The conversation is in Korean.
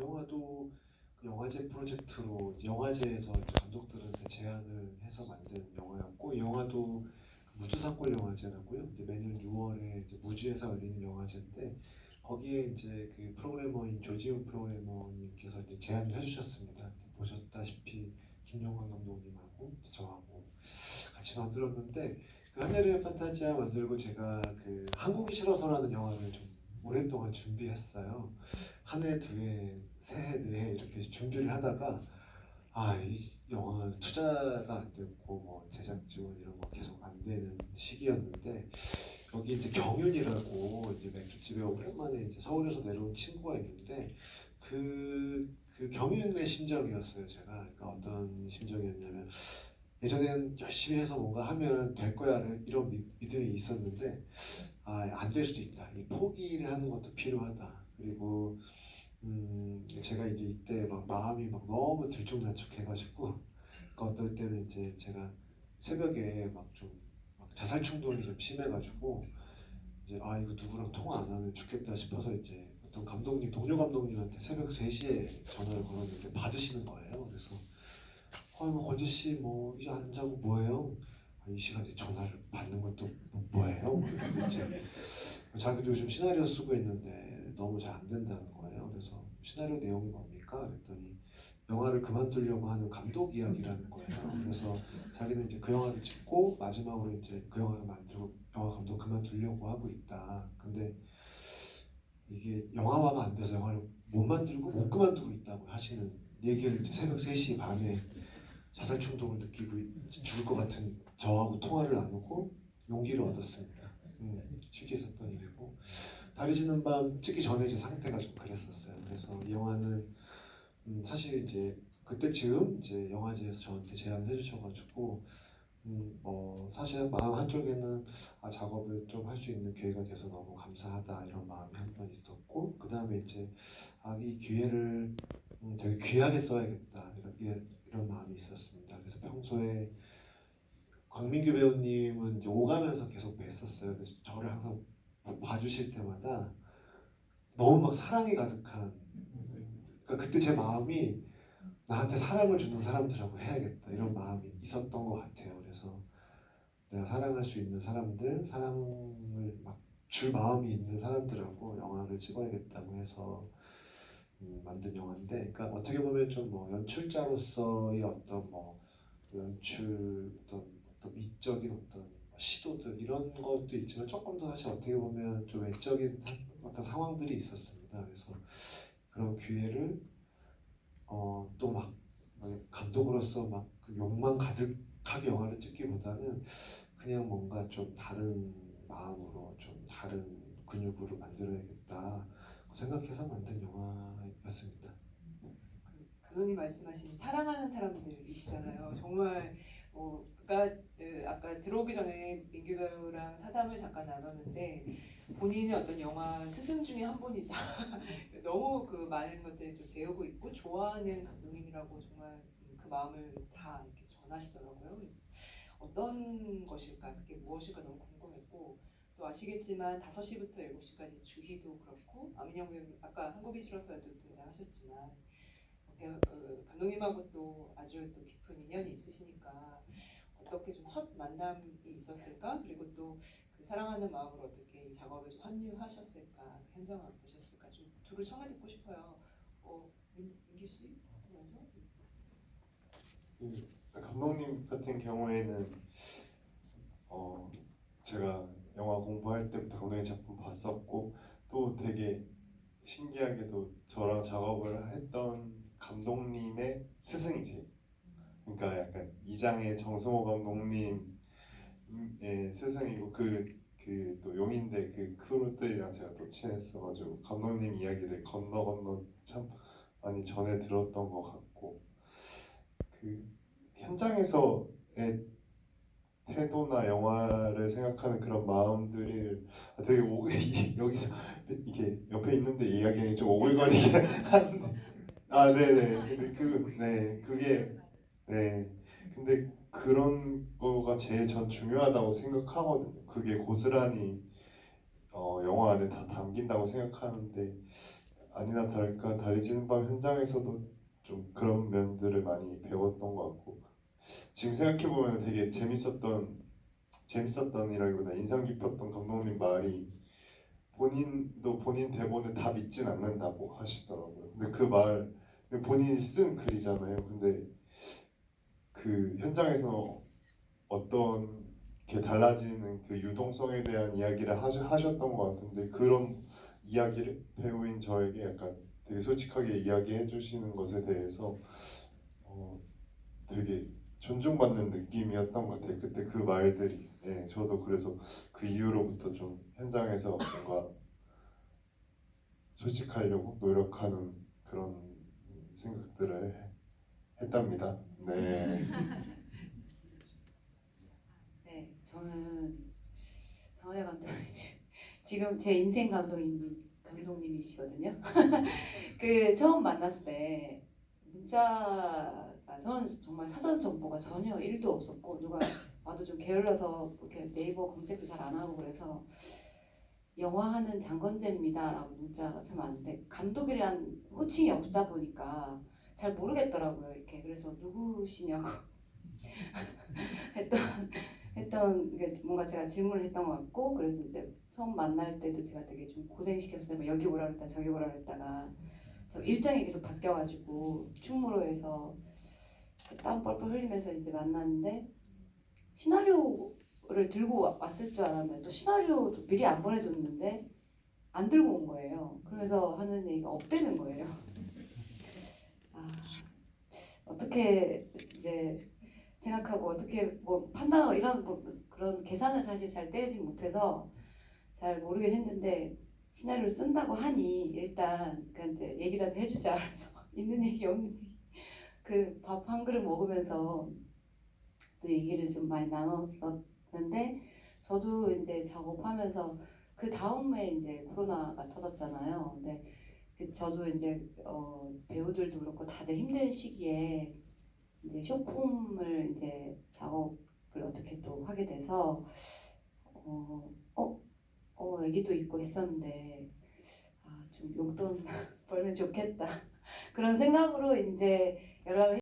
그 영화도 그 영화제 프로젝트로 영화제에서 이제 감독들한테 제안을 해서 만든 영화였고, 이 영화도 그 무주산골 영화제라고요. 이제 매년 6월에 이제 무주에서 열리는 영화제인데, 거기에 이제 그 프로그래머인 조지훈 프로그래머님께서 이제 제안을 해주셨습니다. 보셨다시피 김영환 감독님하고 저하고 같이 만들었는데, 그 하늘의 판타지아 만들고 제가 그 한국이 싫어서라는 영화를 좀 오랫동안 준비했어요. 한 해, 두 해, 세 해, 네 해 이렇게 준비를 하다가 이 영화 투자가 안 됐고 뭐 제작 지원 이런 거 계속 안 되는 시기였는데, 여기 이제 경윤이라고 이제 맥주집에 오랜만에 이제 서울에서 내려온 친구가 있는데, 그 경윤의 심정이었어요. 제가 그러니까 어떤 심정이었냐면, 예전엔 열심히 해서 뭔가 하면 될 거야 이런 믿음이 있었는데, 안 될 수도 있다. 이 포기를 하는 것도 필요하다. 그리고 제가 이제 이때 막 마음이 막 너무 들쭉날쭉해가지고, 그러니까 어떨 때는 이제 제가 새벽에 막 좀 자살 충동이 좀 심해가지고, 이제 이거 누구랑 통화 안 하면 죽겠다 싶어서 이제 어떤 감독님, 동료 감독님한테 새벽 3시에 전화를 걸었는데 받으시는 거예요. 그래서 뭐 권재 씨 뭐 이제 안 자고 뭐해요? 이 시간에 전화를 받는 것도 뭐예요? 뭐 이러고 이제 자기도 요즘 시나리오 쓰고 있는데 너무 잘 안 된다는 거예요. 그래서 시나리오 내용이 뭡니까? 그랬더니 영화를 그만두려고 하는 감독 이야기라는 거예요. 그래서 자기는 이제 그 영화를 찍고 마지막으로 이제 그 영화를 만들고 영화 감독 그만두려고 하고 있다. 근데 이게 영화화가 안 돼서 영화를 못 만들고 못 그만두고 있다고 하시는 얘기를 이제 새벽 3시 반에 자살 충동을 느끼고 죽을 것 같은 저하고 통화를 나누고 용기를 얻었습니다. 실제 있었던 일이고, 달이 지는 밤 찍기 전에 제 상태가 좀 그랬었어요. 그래서 이 영화는 사실 이제 그때쯤 이제 영화제에서 저한테 제안을 해주셔가지고, 사실 마음 한쪽에는 작업을 좀 할 수 있는 기회가 돼서 너무 감사하다 이런 마음이 한 번 있었고, 그 다음에 이제 이 기회를 되게 귀하게 써야겠다 이런 마음이 있었습니다. 그래서 평소에 광민규 배우님은 이제 오가면서 계속 뵀었어요. 근데 저를 항상 봐주실 때마다 너무 막 사랑이 가득한, 그러니까 그때 제 마음이 나한테 사랑을 주는 사람들하고 해야겠다 이런 마음이 있었던 것 같아요. 그래서 내가 사랑할 수 있는 사람들, 사랑을 막 줄 마음이 있는 사람들하고 영화를 찍어야겠다고 해서 만든 영화인데, 그러니까 어떻게 보면 좀 뭐 연출자로서의 어떤 뭐 연출 어떤 미적인 어떤 시도들 이런 것도 있지만, 조금 더 사실 어떻게 보면 좀 외적인 어떤 상황들이 있었습니다. 그래서 그런 기회를 또 막 감독으로서 막그 욕망 가득하게 영화를 찍기보다는 그냥 뭔가 좀 다른 마음으로 좀 다른 근육으로 만들어야겠다 생각해서 만든 영화였습니다. 감독님 말씀하신 사랑하는 사람들이시잖아요. 정말 아까 들어오기 전에 민규 배우랑 사담을 잠깐 나눴는데, 본인은 어떤 영화 스승 중에 한 분이다. 너무 그 많은 것들을 좀 배우고 있고 좋아하는 감독님이라고 정말 그 마음을 다 이렇게 전하시더라고요. 그래서 어떤 것일까, 그게 무엇일까 너무 궁금했고, 또 아시겠지만 5시부터 7시까지 주희도 그렇고, 아민영 배우님 아까 한국이 싫어서에도 등장하셨지만 감독님하고 또 아주 또 깊은 인연이 있으시니까 어떻게 좀 첫 만남이 있었을까? 그리고 또 그 사랑하는 마음으로 어떻게 이 작업에 좀 합류하셨을까? 그 현장은 어떠셨을까? 좀 둘을 청해 듣고 싶어요. 민규 씨 먼저. 감독님 같은 경우에는 제가 영화 공부할 때부터 감독님 작품 봤었고, 또 되게 신기하게도 저랑 작업을 했던 감독님의 스승이세요. 그러니까 약간 이장의 정승호 감독님의 스승이고, 또 용인대 그 크루들이랑 제가 또 친했어가지고 감독님 이야기를 건너 참 많이 전해 들었던 것 같고, 그 현장에서의 태도나 영화를 생각하는 그런 마음들을 되게 여기서 이렇게 옆에 있는데 이야기하기 좀 오글거리긴 한데, 네네. 근데 그게 네. 근데 그런 거가 제일 전 중요하다고 생각하거든요. 그게 고스란히 영화 안에 다 담긴다고 생각하는데, 아니나 다를까 다리지는 밤 현장에서도 좀 그런 면들을 많이 배웠던 것 같고 지금 생각해 보면 되게 재밌었던이라기보다 인상 깊었던 감독님 말이 본인도 본인 대본을 다 믿진 않는다고 하시더라고요. 근데 그 말 본인이 쓴 글이잖아요. 근데 그 현장에서 어떤 게 달라지는 그 유동성에 대한 이야기를 하셨던 것 같은데 그런 이야기를 배우인 저에게 약간 되게 솔직하게 이야기해 주시는 것에 대해서 되게 존중받는 느낌이었던 것 같아요. 그때 그 말들이. 예, 저도 그래서 그 이후로부터 좀 현장에서 뭔가 솔직하려고 노력하는 그런 생각들을 했답니다. 네. 네, 저는 장원영 감독님 지금 제 인생 감독님이시거든요. 그 처음 만났을 때 문자가 저는 정말 사전 정보가 전혀 1도 없었고 누가 와도 좀 게을러서 이렇게 네이버 검색도 잘 안 하고 그래서 영화하는 장건재입니다라고 문자가 좀 왔는데 감독이란 호칭이 없다 보니까 잘 모르겠더라고요. 이렇게 그래서 누구시냐고 했던 게 뭔가 제가 질문을 했던 것 같고 그래서 이제 처음 만날 때도 제가 되게 좀 고생시켰어요. 뭐 여기 오라 그랬다 저기 오라 그랬다가 저 일정이 계속 바뀌어가지고 충무로에서 땀 뻘뻘 흘리면서 이제 만났는데 시나리오를 들고 왔을 줄 알았는데 또 시나리오도 미리 안 보내줬는데 안 들고 온 거예요. 그러면서 하는 얘기가 없대는 거예요. 아, 어떻게 이제 생각하고 어떻게 뭐 판단하고 이런 뭐 그런 계산을 사실 잘 때리지 못해서 잘 모르긴 했는데 시나리오를 쓴다고 하니 일단 그 이제 얘기라도 해주자 그래서 있는 얘기 없는 얘기 그 밥 한 그릇 먹으면서 또 얘기를 좀 많이 나눴었는데 저도 이제 작업하면서 그 다음에 이제 코로나가 터졌잖아요. 근데 저도 이제 배우들도 그렇고 다들 힘든 시기에 이제 쇼폼을 이제 작업을 어떻게 또 하게 돼서 애기도 있고 했었는데 좀 용돈 벌면 좋겠다 그런 생각으로 이제 연락을